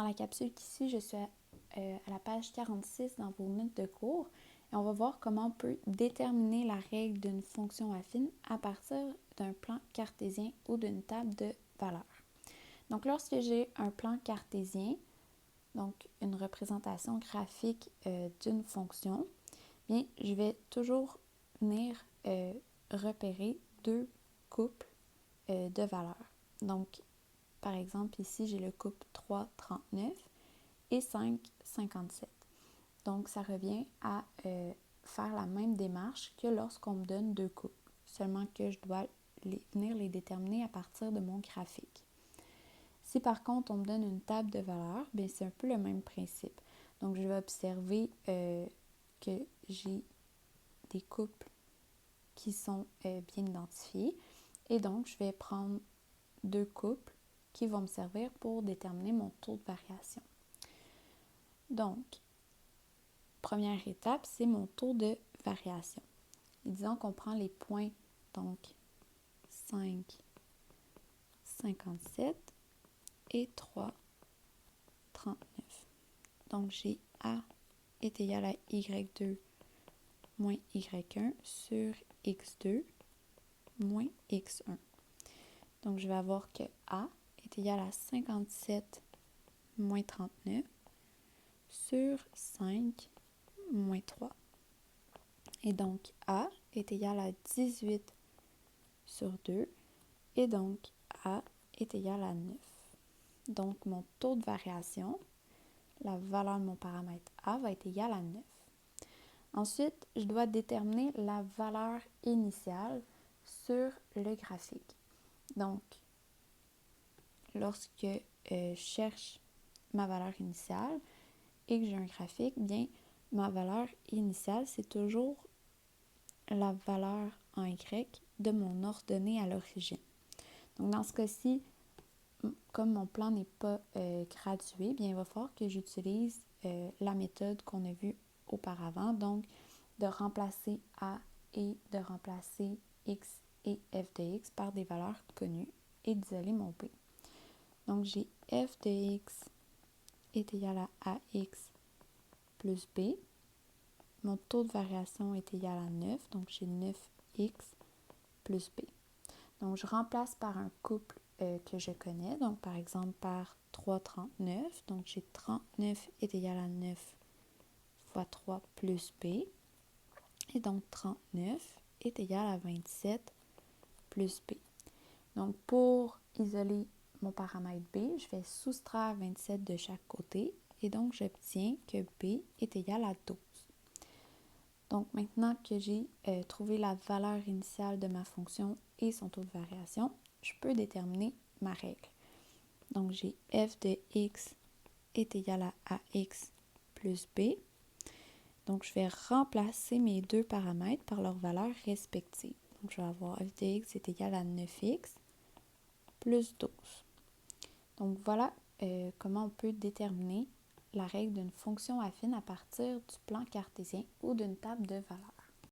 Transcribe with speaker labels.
Speaker 1: dans la capsule qu'ici, je suis à la page 46 dans vos notes de cours et on va voir comment on peut déterminer la règle d'une fonction affine à partir d'un plan cartésien ou d'une table de valeurs. Donc, lorsque j'ai un plan cartésien, donc une représentation graphique d'une fonction, bien, je vais toujours venir repérer deux couples de valeurs. Donc, par exemple, ici, j'ai le couple 3, 39 et 5, 57. Donc, ça revient à faire la même démarche que lorsqu'on me donne deux couples, seulement que je dois venir les déterminer à partir de mon graphique. Si par contre, on me donne une table de valeurs, bien, c'est un peu le même principe. Donc, je vais observer que j'ai des couples qui sont bien identifiés. Et donc, je vais prendre deux couples qui vont me servir pour déterminer mon taux de variation. Donc, première étape, c'est mon taux de variation. Et disons qu'on prend les points, donc 5, 57 et 3, 39. Donc, j'ai A est égal à Y2 moins Y1 sur X2 moins X1. Donc, je vais avoir que A est égal à 57 moins 39 sur 5 moins 3. Et donc, A est égal à 18 sur 2. Et donc, A est égal à 9. Donc, mon taux de variation, la valeur de mon paramètre A, va être égal à 9. Ensuite, je dois déterminer la valeur initiale sur le graphique. Donc, lorsque je cherche ma valeur initiale et que j'ai un graphique, bien, ma valeur initiale, c'est toujours la valeur en Y de mon ordonnée à l'origine. Donc, dans ce cas-ci, comme mon plan n'est pas gradué, bien, il va falloir que j'utilise la méthode qu'on a vue auparavant, donc de remplacer A et de remplacer X et f de X par des valeurs connues et d'isoler mon B. Donc, j'ai f de X est égal à AX plus B. Mon taux de variation est égal à 9, donc j'ai 9X plus B. Donc, je remplace par un couple que je connais, donc par exemple par 3, 39. Donc, j'ai 39 est égal à 9 fois 3 plus B. Et donc, 39 est égal à 27 plus B. Donc, pour isoler mon paramètre B, je vais soustraire 27 de chaque côté et donc j'obtiens que B est égal à 12. Donc, maintenant que j'ai trouvé la valeur initiale de ma fonction et son taux de variation, je peux déterminer ma règle. Donc, j'ai f de x est égal à ax plus b. Donc, je vais remplacer mes deux paramètres par leurs valeurs respectives. Donc, je vais avoir f de x est égal à 9x plus 12. Donc, voilà comment on peut déterminer la règle d'une fonction affine à partir du plan cartésien ou d'une table de valeurs.